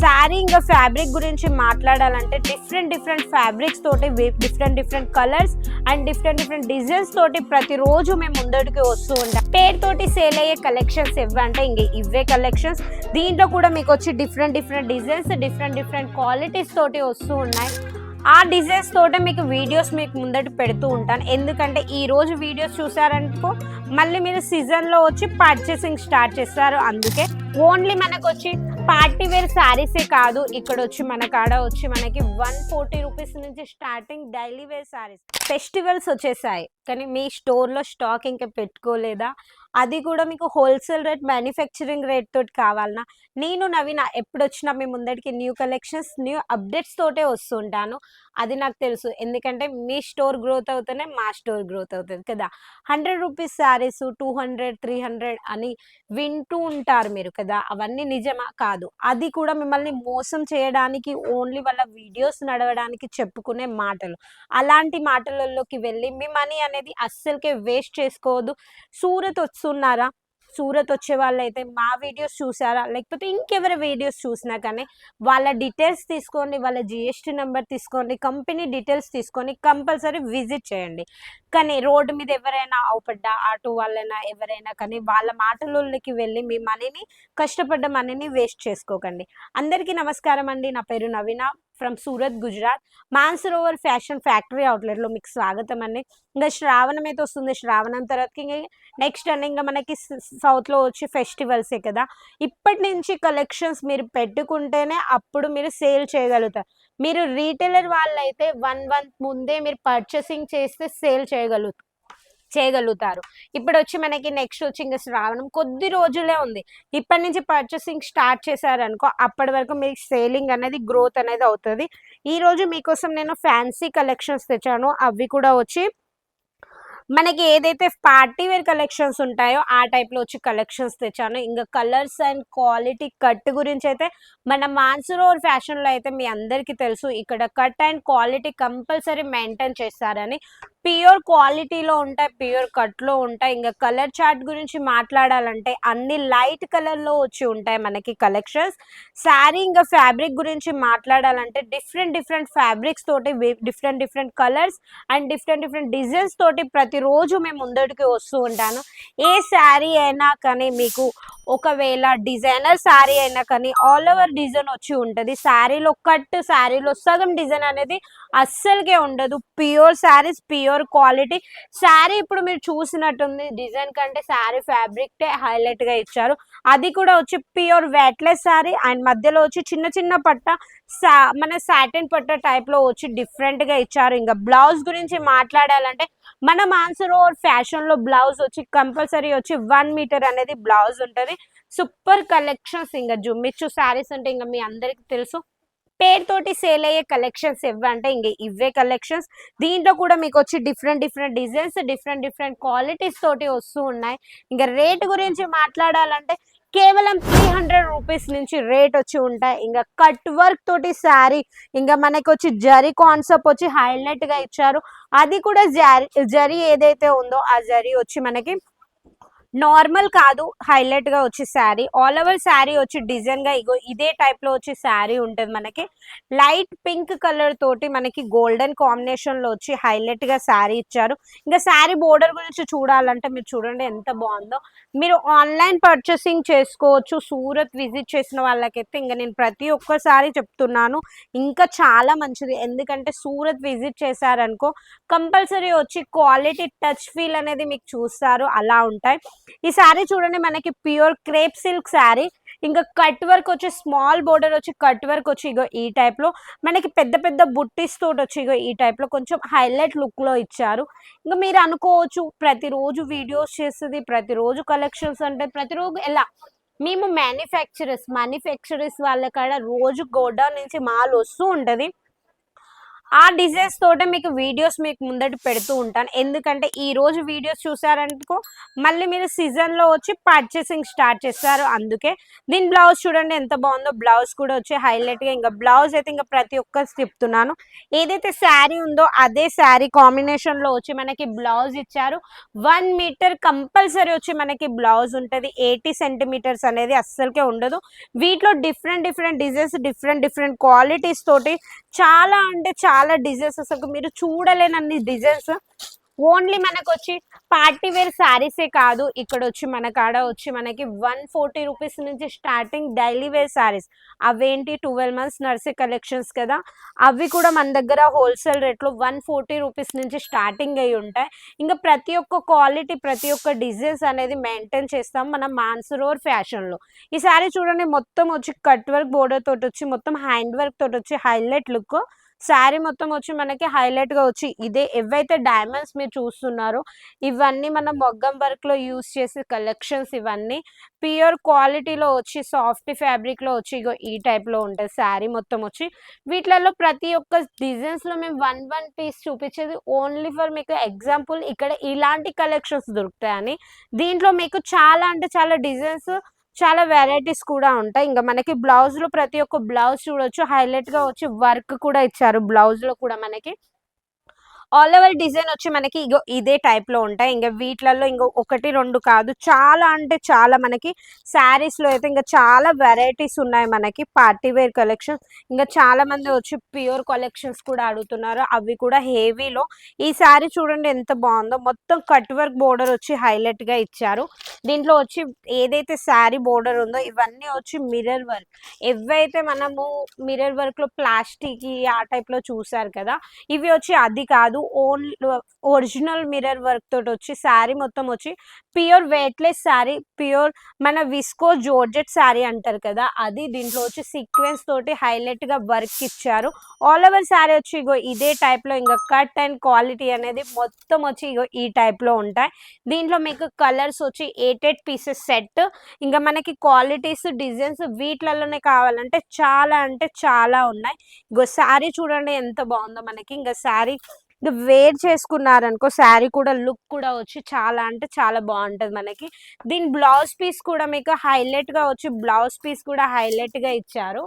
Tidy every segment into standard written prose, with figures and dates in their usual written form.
శారీ ఇంకా ఫ్యాబ్రిక్ గురించి మాట్లాడాలంటే డిఫరెంట్ ఫ్యాబ్రిక్స్ తోటి different colours and different designs తోటి ప్రతిరోజు మేము ముందడికి వస్తూ ఉంటాం. పేరుతోటి సేల్ అయ్యే కలెక్షన్స్ ఇవ్వంటే ఇంక ఇవే కలెక్షన్స్. దీంట్లో కూడా మీకు వచ్చి డిఫరెంట్ డిజైన్స్ డిఫరెంట్ క్వాలిటీస్ తోటి వస్తూ ఉన్నాయి. ఆ డిజైన్స్ తోటే మీకు వీడియోస్ మీకు ముందట పెడుతూ ఉంటాను. ఎందుకంటే ఈ రోజు వీడియోస్ చూసారనుకో మళ్ళీ మీరు సీజన్లో వచ్చి పర్చేసింగ్ స్టార్ట్ చేస్తారు. అందుకే ఓన్లీ మనకు వచ్చి పార్టీ వేర్ శారీసే కాదు, ఇక్కడ వచ్చి మన కాడ వచ్చి మనకి 140 రూపీస్ నుంచి starting daily wear saris. Festivals వచ్చేసాయి కానీ మీ స్టోర్లో స్టాక్ ఇంకా పెట్టుకోలేదా? అది కూడా మీకు హోల్సేల్ రేట్ మ్యానుఫ్యాక్చరింగ్ రేట్ తోటి కావాలన్నా నేను నవీన ఎప్పుడు వచ్చినా మీ ముందడికి న్యూ కలెక్షన్స్ న్యూ అప్డేట్స్ తోటే వస్తుంటాను. అది నాకు తెలుసు, ఎందుకంటే మీ స్టోర్ గ్రోత్ అవుతూనే మా స్టోర్ గ్రోత్ అవుతుంది కదా. 100 రూపీస్ శారీస్ 200 300 అని వింటూ ఉంటారు మీరు కదా, అవన్నీ నిజమా? కాదు. అది కూడా మిమ్మల్ని మోసం చేయడానికి ఓన్లీ వాళ్ళ వీడియోస్ నడవడానికి చెప్పుకునే మాటలు. అలాంటి మాటలలోకి వెళ్ళి మీ మనీ అనేది అస్సలకే వేస్ట్ చేసుకోవద్దు. సూరత్ వస్తున్నారా? సూరత్ వచ్చే వాళ్ళైతే మా వీడియోస్ చూసారా, లేకపోతే ఇంకెవరి వీడియోస్ చూసినా కానీ వాళ్ళ డీటెయిల్స్ తీసుకోండి, వాళ్ళ జిఎస్టీ నెంబర్ తీసుకోండి, కంపెనీ డీటెయిల్స్ తీసుకొని కంపల్సరీ విజిట్ చేయండి. కానీ రోడ్డు మీద ఎవరైనా అవపడ్డా ఆటో వాళ్ళైనా ఎవరైనా కానీ వాళ్ళ మాటలకి వెళ్ళి మీ మనీని కష్టపడ్డ మనీని వేస్ట్ చేసుకోకండి. అందరికీ నమస్కారం అండి. నా పేరు Naveena from Surat, Gujarat. Mansarovar fashion factory అవుట్లెట్లో మీకు స్వాగతం అండి. ఇంకా శ్రావణం అయితే వస్తుంది. శ్రావణం తర్వాతకి ఇంకా నెక్స్ట్ అని ఇంకా మనకి సౌత్లో వచ్చి ఫెస్టివల్సే కదా. ఇప్పటి నుంచి కలెక్షన్స్ మీరు పెట్టుకుంటేనే అప్పుడు మీరు సేల్ చేయగలుగుతారు. మీరు రీటైలర్ వాళ్ళైతే 1 month ముందే మీరు పర్చేసింగ్ చేస్తే సేల్ చేయగలుగుతారు. ఇప్పుడు వచ్చి మనకి నెక్స్ట్ వచ్చి ఇంకా శ్రావణం కొద్ది రోజులే ఉంది. ఇప్పటి నుంచి పర్చేసింగ్ స్టార్ట్ చేశారనుకో అప్పటి వరకు మీకు సేలింగ్ అనేది గ్రోత్ అనేది అవుతుంది. ఈరోజు మీకోసం నేను ఫ్యాన్సీ కలెక్షన్స్ తెచ్చాను. అవి కూడా వచ్చి మనకి ఏదైతే పార్టీ వేర్ కలెక్షన్స్ ఉంటాయో ఆ టైప్లో వచ్చి కలెక్షన్స్ తెచ్చాను. ఇంకా కలర్స్ అండ్ క్వాలిటీ కట్ గురించి అయితే మన మాన్సరోవర్ ఫ్యాషన్లో అయితే మీ అందరికీ తెలుసు, ఇక్కడ cut and quality compulsory maintain చేస్తారని. ప్యూర్ క్వాలిటీలో ఉంటాయి, ప్యూర్ కట్లో ఉంటాయి. ఇంకా కలర్ చార్ట్ గురించి మాట్లాడాలంటే అన్ని లైట్ కలర్లో వచ్చి ఉంటాయి మనకి కలెక్షన్స్. శారీ ఇంకా ఫ్యాబ్రిక్ గురించి మాట్లాడాలంటే డిఫరెంట్ ఫ్యాబ్రిక్స్ తోటి different colours and different designs తోటి ప్రతిరోజు మేము ముందడికి వస్తూ ఉంటాను. ఏ శారీ అయినా కానీ మీకు ఒకవేళ డిజైనర్ శారీ అయినా కానీ ఆల్ ఓవర్ డిజైన్ వచ్చి ఉంటుంది. శారీలో కట్, శారీలో సగం డిజైన్ అనేది అస్సలుకే ఉండదు. Pure saris, pure quality sari. ఇప్పుడు మీరు చూసినట్టుంది డిజైన్ కంటే శారీ ఫ్యాబ్రిక్ హైలైట్ గా ఇచ్చారు. అది కూడా వచ్చి ప్యూర్ వెయిట్లెస్ శారీ అండ్ మధ్యలో వచ్చి చిన్న పట్ట మన సాటిన్ పట్ట టైప్ లో వచ్చి డిఫరెంట్ గా ఇచ్చారు. ఇంకా బ్లౌజ్ గురించి మాట్లాడాలంటే మన మాన్సరోవర్ ఫ్యాషన్ లో బ్లౌజ్ వచ్చి కంపల్సరీ వచ్చి 1 మీటర్ అనేది బ్లౌజ్ ఉంటుంది. Super collections. ఇంకా జుమ్మిచ్చు శారీస్ అంటే ఇంకా మీ అందరికి తెలుసు, పేరుతోటి సేల్ అయ్యే కలెక్షన్స్ ఇవ్వంటే ఇంక ఇవే కలెక్షన్స్. దీంట్లో కూడా మీకు వచ్చి డిఫరెంట్ డిజైన్స్ డిఫరెంట్ క్వాలిటీస్ తోటి వస్తూ ఉన్నాయి. ఇంకా రేట్ గురించి మాట్లాడాలంటే కేవలం 300 రూపీస్ నుంచి రేట్ వచ్చి ఉంటాయి. ఇంకా కట్ వర్క్ తోటి శారీ, ఇంకా మనకి వచ్చి జరీ కాన్సెప్ట్ వచ్చి హైలైట్ గా ఇచ్చారు. అది కూడా జరీ ఏదైతే ఉందో ఆ జరీ వచ్చి మనకి నార్మల్ కాదు, హైలైట్ గా వచ్చి శారీ. ఆల్ ఓవర్ శారీ వచ్చి డిజైన్ గా ఇగో ఇదే టైప్ లో వచ్చి శారీ ఉంటుంది. మనకి లైట్ పింక్ కలర్ తోటి మనకి గోల్డెన్ కాంబినేషన్ లో వచ్చి హైలైట్ గా శారీ ఇచ్చారు. ఇంకా శారీ బోర్డర్ గురించి చూడాలంటే మీరు చూడండి ఎంత బాగుందో. మీరు ఆన్లైన్ పర్చేసింగ్ చేసుకోవచ్చు. సూరత్ విజిట్ చేసిన వాళ్ళకైతే ఇంకా నేను ప్రతి ఒక్కసారి చెప్తున్నాను, ఇంకా చాలా మంచిది. ఎందుకంటే సూరత్ విజిట్ చేశారనుకో కంపల్సరీ వచ్చి క్వాలిటీ టచ్ ఫీల్ అనేది మీకు చూస్తారు, అలా ఉంటాయి. ఈ శారీ చూడండి మనకి ప్యూర్ క్రేప్ సిల్క్ శారీ. ఇంకా కట్ వర్క్ వచ్చి స్మాల్ బోర్డర్ వచ్చి కట్ వర్క్ వచ్చి ఇగో ఈ టైప్ లో మనకి పెద్ద బుట్టీస్ తోటి వచ్చి ఇగో ఈ టైప్ లో కొంచెం హైలైట్ లుక్ లో ఇచ్చారు. ఇంకా మీరు అనుకోవచ్చు ప్రతిరోజు వీడియోస్ చేస్తుంది, ప్రతిరోజు కలెక్షన్స్ అంటే ప్రతిరోజు ఎలా. మేము మ్యానుఫ్యాక్చరర్స్ వాళ్ళ కాడ రోజు గోడౌన్ నుంచి మాల్ వస్తూ ఉంటది. ఆ డిజైన్స్ తోటే మీకు వీడియోస్ మీకు ముందట పెడుతూ ఉంటాను. ఎందుకంటే ఈ రోజు వీడియోస్ చూసారనుకో మళ్ళీ మీరు సీజన్‌లో వచ్చి పర్చేసింగ్ స్టార్ట్ చేస్తారు అందుకే. దీని బ్లౌజ్ చూడండి ఎంత బాగుందో. బ్లౌజ్ కూడా వచ్చి హైలైట్‌గా ఇంక బ్లౌజ్ అయితే ఇంక ప్రతి ఒక్కటి చెప్తున్నాను. ఏదైతే శారీ ఉందో అదే శారీ కాంబినేషన్‌లో వచ్చి మనకి బ్లౌజ్ ఇచ్చారు. 1 మీటర్ కంపల్సరీ వచ్చి మనకి బ్లౌజ్ ఉంటది. 80 సెంటీమీటర్స్ అనేది అస్సలకే ఉండదు. వీటిలో different different designs different different qualities తోటి చాలా అంటే చాలా డిజైన్స్ అసలు మీరు చూడలేనన్ని డిజైన్స్. ఓన్లీ మనకొచ్చి పార్టీ వేర్ శారీసే కాదు, ఇక్కడ వచ్చి మన కాడ వచ్చి మనకి 140 రూపీస్ నుంచి స్టార్టింగ్ డైలీ వేర్ శారీస్. అవేంటి 12 మంత్స్ నర్సరీ కలెక్షన్స్ కదా, అవి కూడా మన దగ్గర హోల్సేల్ రేట్లో 140 రూపీస్ నుంచి స్టార్టింగ్ అయి ఉంటాయి. ఇంకా ప్రతి ఒక్క క్వాలిటీ ప్రతి ఒక్క డిజైన్స్ అనేది మెయింటైన్ చేస్తాం మనం మాన్సరోవర్ ఫ్యాషన్లో. ఈ శారీ చూడండి మొత్తం వచ్చి కట్ వర్క్ బోర్డర్ తోటి వచ్చి మొత్తం హ్యాండ్ వర్క్ తోటి వచ్చి హైలైట్ లుక్. శారీ మొత్తం వచ్చి మనకి హైలైట్గా వచ్చి ఇదే ఏవైతే డైమండ్స్ మీరు చూస్తున్నారో ఇవన్నీ మనం మొగ్గం వర్క్లో యూస్ చేసే కలెక్షన్స్. ఇవన్నీ ప్యూర్ క్వాలిటీలో వచ్చి సాఫ్ట్ ఫ్యాబ్రిక్లో వచ్చి ఇగో ఈ టైప్లో ఉంటుంది శారీ మొత్తం వచ్చి. వీటిలలో ప్రతి ఒక్క డిజైన్స్లో మేము వన్ వన్ పీస్ చూపించేది ఓన్లీ ఫర్ మీకు ఎగ్జాంపుల్ ఇక్కడ ఇలాంటి కలెక్షన్స్ దొరుకుతాయని. దీంట్లో మీకు చాలా అంటే చాలా డిజైన్స్ చాలా వెరైటీస్ కూడా ఉంటాయి. ఇంకా మనకి బ్లౌజ్లో ప్రతి ఒక్క బ్లౌజ్ చూడొచ్చు హైలైట్గా వచ్చి వర్క్ కూడా ఇచ్చారు బ్లౌజ్లో కూడా మనకి. ఆల్ ఓవర్ డిజైన్ వచ్చి మనకి ఇగో ఇదే టైప్లో ఉంటాయి. ఇంకా వీటిలలో ఇంకో ఒకటి రెండు కాదు చాలా అంటే చాలా మనకి శారీస్లో అయితే ఇంకా చాలా వెరైటీస్ ఉన్నాయి మనకి పార్టీ వేర్ కలెక్షన్స్. ఇంకా చాలా మంది వచ్చి ప్యూర్ కలెక్షన్స్ కూడా అడుగుతున్నారు, అవి కూడా హెవీలో. ఈ శారీ చూడండి ఎంత బాగుందో, మొత్తం కట్ వర్క్ బోర్డర్ వచ్చి హైలైట్గా ఇచ్చారు. దీంట్లో వచ్చి ఏదైతే శారీ బోర్డర్ ఉందో ఇవన్నీ వచ్చి మిర్రర్ వర్క్. ఏవైతే మనము మిర్రర్ వర్క్లో ప్లాస్టిక్ ఆ టైప్లో చూసారు కదా, ఇవి వచ్చి అది కాదు, ఓన్లీ ఒరిజినల్ మిర్రర్ వర్క్ తోటి వచ్చి శారీ మొత్తం వచ్చి ప్యూర్ వెయిట్లెస్ శారీ, ప్యూర్ మన విస్కో జోర్జెట్ శారీ అంటారు కదా అది. దీంట్లో వచ్చి సీక్వెన్స్ తోటి హైలైట్ గా వర్క్ ఇచ్చారు. ఆల్ ఓవర్ శారీ వచ్చి ఇగో ఇదే టైప్ లో ఇంకా కట్ అండ్ క్వాలిటీ అనేది మొత్తం వచ్చి ఇగో ఈ టైప్ లో ఉంటాయి. దీంట్లో మీకు కలర్స్ వచ్చి 8 పీసెస్ సెట్. ఇంకా మనకి క్వాలిటీస్ డిజైన్స్ వీటిలలోనే కావాలంటే చాలా అంటే చాలా ఉన్నాయి. ఇగో శారీ చూడండి ఎంత బాగుందో మనకి. ఇంకా శారీ ఇంకా వేర్ చేసుకున్నారనుకో శారీ కూడా లుక్ కూడా వచ్చి చాలా అంటే చాలా బాగుంటుంది మనకి. దీని బ్లౌజ్ పీస్ కూడా మీకు హైలైట్గా వచ్చి బ్లౌజ్ పీస్ కూడా హైలైట్గా ఇచ్చారు.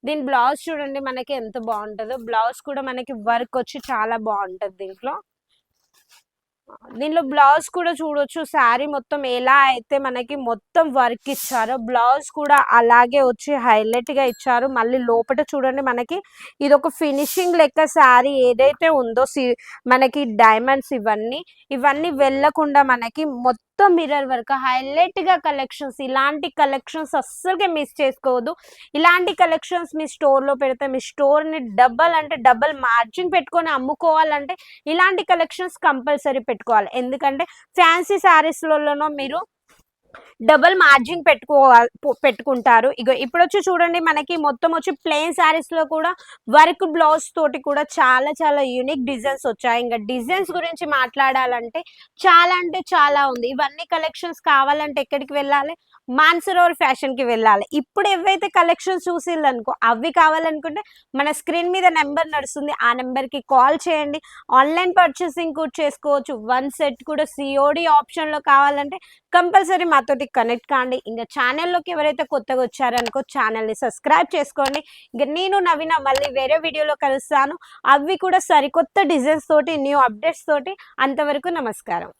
దీని బ్లౌజ్ చూడండి మనకి ఎంత బాగుంటుందో. బ్లౌజ్ కూడా మనకి వర్క్ వచ్చి చాలా బాగుంటుంది దీంట్లో. దీనిలో బ్లౌజ్ కూడా చూడొచ్చు శారీ మొత్తం ఎలా అయితే మనకి మొత్తం వర్క్ ఇచ్చారో బ్లౌజ్ కూడా అలాగే వచ్చి హైలైట్ గా ఇచ్చారు. మళ్ళీ లోపల చూడండి మనకి ఇది ఒక ఫినిషింగ్ లెక్క శారీ ఏదైతే ఉందో మనకి డైమండ్స్ ఇవన్నీ వెళ్ళకుండా మనకి మొత్తం మిర్రర్ వర్క్ హైలైట్ గా కలెక్షన్స్. ఇలాంటి కలెక్షన్స్ అస్సలుకే మిస్ చేసుకోవద్దు. ఇలాంటి కలెక్షన్స్ మీ స్టోర్ లో పెడితే మీ స్టోర్ ని డబల్ అంటే డబల్ మార్జిన్ పెట్టుకొని అమ్ముకోవాలంటే ఇలాంటి కలెక్షన్స్ కంపల్సరీ పెట్టుకోవాలి. ఎందుకంటే ఫ్యాన్సీ శారీస్లలో మీరు డబల్ మార్జిన్ పెట్టుకుంటారు. ఇగో ఇప్పుడు వచ్చి చూడండి మనకి మొత్తం వచ్చి ప్లెయిన్ శారీస్ లో కూడా వర్క్ బ్లౌజ్ తోటి కూడా చాలా చాలా యూనిక్ డిజైన్స్ వచ్చాయి. ఇంకా డిజైన్స్ గురించి మాట్లాడాలంటే చాలా అంటే చాలా ఉంది. ఇవన్నీ కలెక్షన్స్ కావాలంటే ఎక్కడికి వెళ్ళాలి, మాన్సరోవర్ ఫ్యాషన్ కి వెళ్ళాలి. ఇప్పుడు ఏవైతే కలెక్షన్స్ చూసిల్లనుకో అవి కావాలనుకుంటే మన స్క్రీన్ మీద నెంబర్ నడుస్తుంది, ఆ నెంబర్ కి కాల్ చేయండి. ఆన్లైన్ పర్చేసింగ్ కూడా చేసుకోవచ్చు. 1 సెట్ కూడా సిఓడి ఆప్షన్ లో కావాలంటే కంపల్సరీ మాతోటి కనెక్ట్ కాండి. ఇంకా ఛానల్లోకి ఎవరైతే కొత్తగా వచ్చారనుకో ఛానల్ని సబ్స్క్రైబ్ చేసుకోండి. ఇంకా నేను నవీన మళ్ళీ వేరే వీడియోలో కలుస్తాను, అవి కూడా సరికొత్త డిజైన్స్ తోటి న్యూ అప్డేట్స్ తోటి. అంతవరకు నమస్కారం.